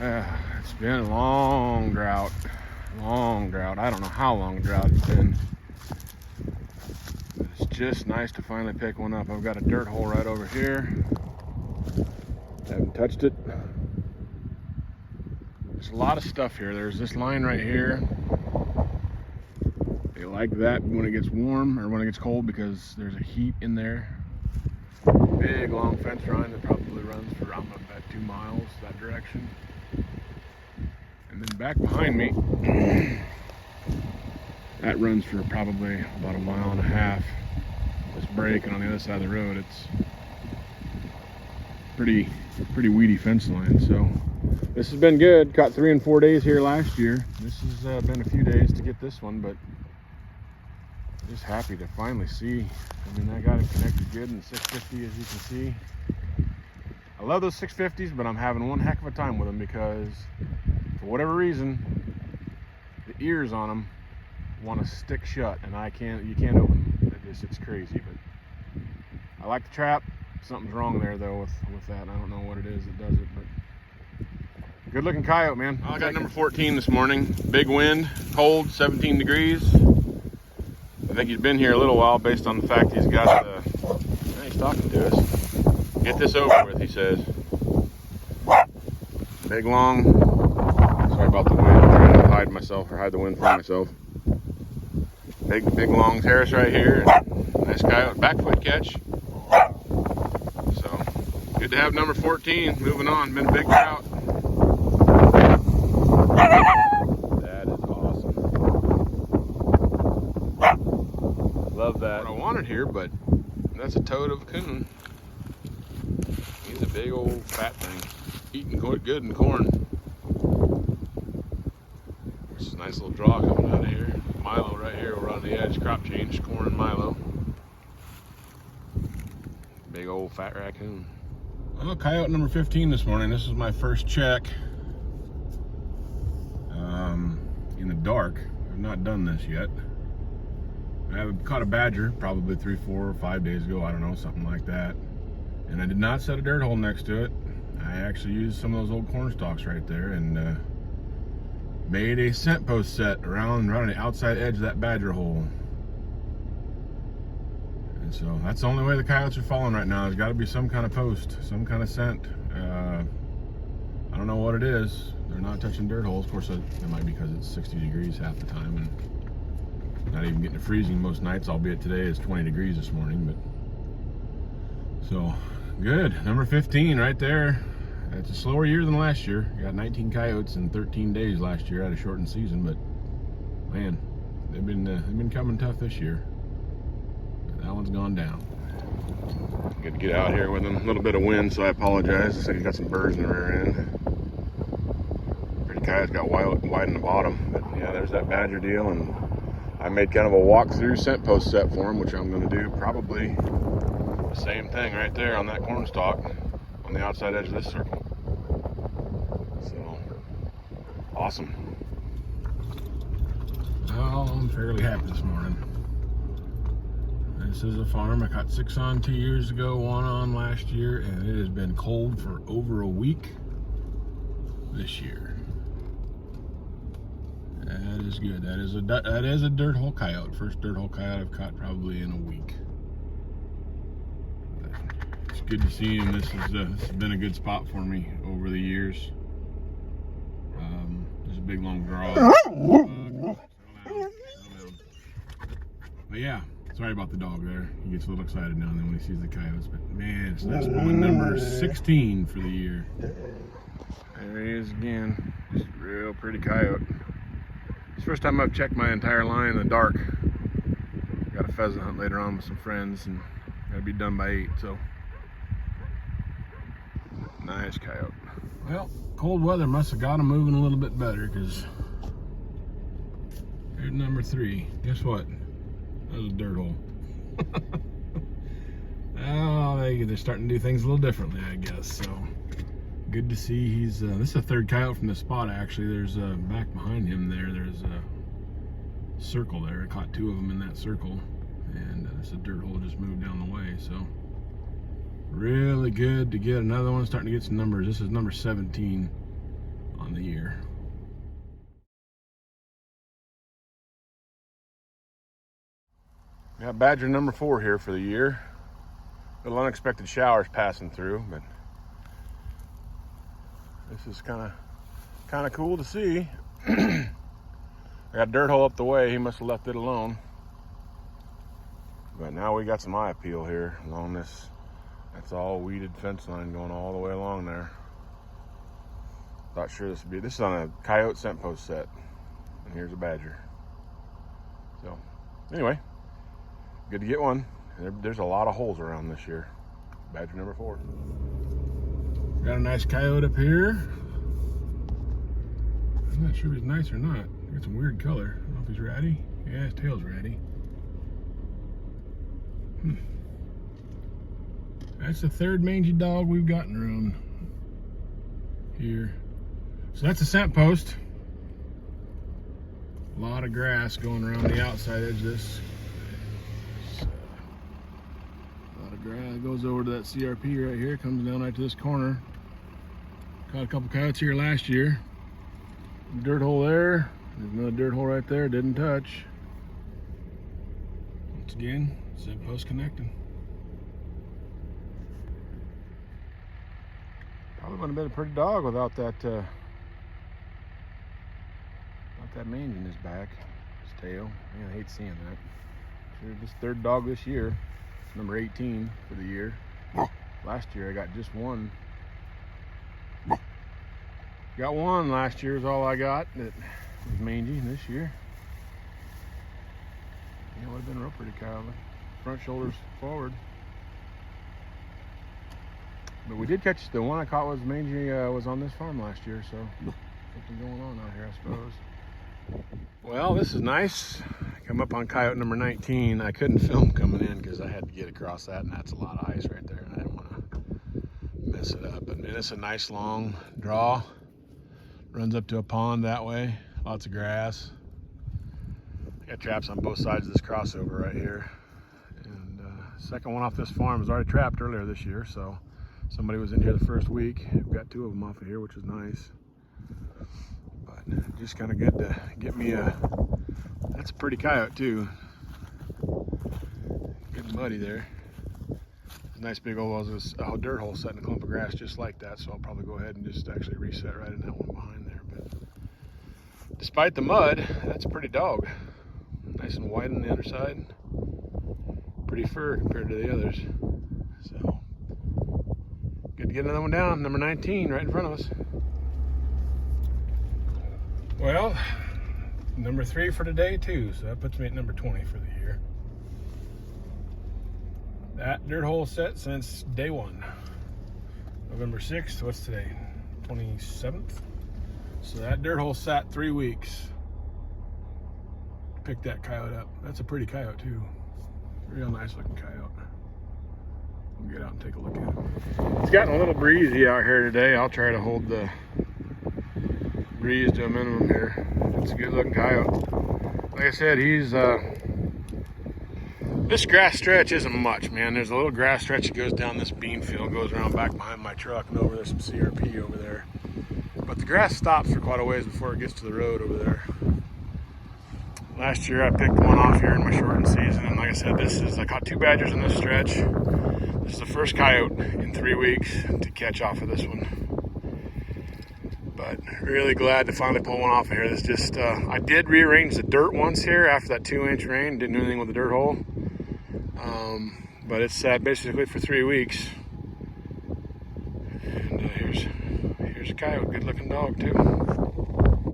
It's been a long drought. Long drought. I don't know how long a drought it's been. But it's just nice to finally pick one up. I've got a dirt hole right over here. Haven't touched it. There's a lot of stuff here. There's this line right here. They like that when it gets warm or when it gets cold because there's a heat in there. Big long fence line that probably runs for, I'm gonna bet, 2 miles that direction. And then back behind me, that runs for probably about 1.5 miles. This break, and on the other side of the road, it's pretty weedy fence line. So this has been good. Caught 3 and 4 days here last year. This has been a few days to get this one, but just happy to finally see. I mean, I got it connected good in the 650, as you can see. I love those 650s, but I'm having one heck of a time with them because for whatever reason, the ears on them want to stick shut, and you can't open them. It's crazy, but I like the trap. Something's wrong there though with that. I don't know what it is that does it, but good looking coyote, man. Well, I got number 14 this morning. Big wind, cold, 17 degrees. I think he's been here a little while based on the fact he's got he's talking to us. Get this over with, he says. Big long, sorry about the wind, I'm trying to hide myself or hide the wind from myself. Big long terrace right here. Nice coyote, back foot catch. So good to have number 14. Moving on, been a big drought. That is awesome. Love that. What I wanted here, but that's a toad of a coon. He's a big old fat thing, eating good in corn. There's a nice little draw coming out of here. Milo right here, we're on the edge, crop change, corn and Milo. Big old fat raccoon. Well, coyote number 15 this morning. This is my first check in the dark. I've not done this yet. I have caught a badger probably 3, 4, or 5 days ago. I don't know, something like that. And I did not set a dirt hole next to it. I actually used some of those old corn stalks right there and made a scent post set around the outside edge of that badger hole. And so that's the only way the coyotes are falling right now. There's got to be some kind of post, some kind of scent. I don't know what it is. They're not touching dirt holes. Of course, it might be because it's 60 degrees half the time and not even getting to freezing most nights, albeit today is 20 degrees this morning. But so good. Number 15 right there. It's a slower year than last year. Got 19 coyotes in 13 days last year. Had a shortened season, but man, they've been coming tough this year. That one's gone down. Good to get out here with them. A little bit of wind, so I apologize. Looks like he's got some birds in the rear end. Pretty coyotes got wide in the bottom, but yeah, there's that badger deal, and I made kind of a walk-through scent post set for him, which I'm going to do probably the same thing right there on that corn stalk on the outside edge of this circle. So awesome. Well, I'm fairly happy this morning. This is a farm. I caught 6 on 2 years ago, 1 on last year, and it has been cold for over a week this year. That is good. That is a dirt hole coyote. First dirt hole coyote I've caught probably in a week. It's good to see him. This has been a good spot for me over the years. There's a big long draw. But yeah, sorry about the dog there. He gets a little excited now and then when he sees the coyotes. But man, it's that's point number 16 for the year. There he is again. Just a real pretty coyote. It's the first time I've checked my entire line in the dark. Got a pheasant hunt later on with some friends and gotta be done by 8, so. Nice coyote. Well, cold weather must have got him moving a little bit better because here's number 3. Guess what? That was a dirt hole. Oh, they're starting to do things a little differently, I guess. So good to see he's. This is the 3rd coyote from the spot. Actually, there's back behind him there. There's a circle there. I caught 2 of them in that circle, and this dirt hole just moved down the way. So really good to get another one. Starting to get some numbers. This is number 17 on the year. Got badger number 4 here for the year. Little unexpected showers passing through, but this is kind of cool to see. I got a dirt hole up the way. He must have left it alone. But now we got some eye appeal here along this. That's all weeded fence line going all the way along there. Not sure this would be. This is on a coyote scent post set, and here's a badger. So, anyway, good to get one. There's a lot of holes around this year. Badger number 4. Got a nice coyote up here. I'm not sure if he's nice or not. Got some weird color. I don't know if he's ratty. Yeah, his tail's ratty. That's the 3rd mangy dog we've gotten around here. So that's a scent post. A lot of grass going around the outside edge of this. A lot of grass goes over to that CRP right here, comes down right to this corner. Caught a couple coyotes here last year. Dirt hole there. There's another dirt hole right there, didn't touch. Once again, scent post connecting. Probably wouldn't have been a pretty dog without that mange in his back, his tail. Man, I hate seeing that. Sure, this 3rd dog this year. It's number 18 for the year. Last year I got just one. Got one last year is all I got that was mangy. This year, yeah, it would have been a real pretty cow. Front shoulders forward. But we did catch the one I caught was mangy, was on this farm last year, so something going on out here, I suppose. Well, this is nice. Come up on coyote number 19. I couldn't film coming in because I had to get across that, and that's a lot of ice right there, and I didn't want to mess it up. But man, it's a nice long draw. Runs up to a pond that way. Lots of grass. Got traps on both sides of this crossover right here. And second one off this farm was already trapped earlier this year, so somebody was in here the first week. We've got 2 of them off of here, which is nice. But just kind of good to get me a, that's a pretty coyote too. Good muddy there. A nice big old dirt hole set in a clump of grass just like that, so I'll probably go ahead and just actually reset right in that one behind there. But despite the mud, that's a pretty dog. Nice and white on the underside. Pretty fur compared to the others. So good to get another one down. Number 19 right in front of us. Well, number 3 for today too, so that puts me at number 20 for the year. That dirt hole set since day 1. November 6th, what's today? 27th? So that dirt hole sat 3 weeks. Picked that coyote up. That's a pretty coyote too. Real nice looking coyote. We'll get out and take a look at it. It's gotten a little breezy out here today. I'll try to hold the breeze to a minimum here. It's a good looking coyote. Like I said, he's this grass stretch isn't much, man. There's a little grass stretch that goes down this bean field, goes around back behind my truck, and over there's some CRP over there. But the grass stops for quite a ways before it gets to the road over there. Last year I picked one off here in my shortened season, and like I said, I caught 2 badgers in this stretch. This is the first coyote in 3 weeks to catch off of this one. But really glad to finally pull one off of here. This just, I did rearrange the dirt once here after that 2-inch rain. Didn't do anything with the dirt hole. But it's sat basically for 3 weeks. And here's a coyote, good looking dog too.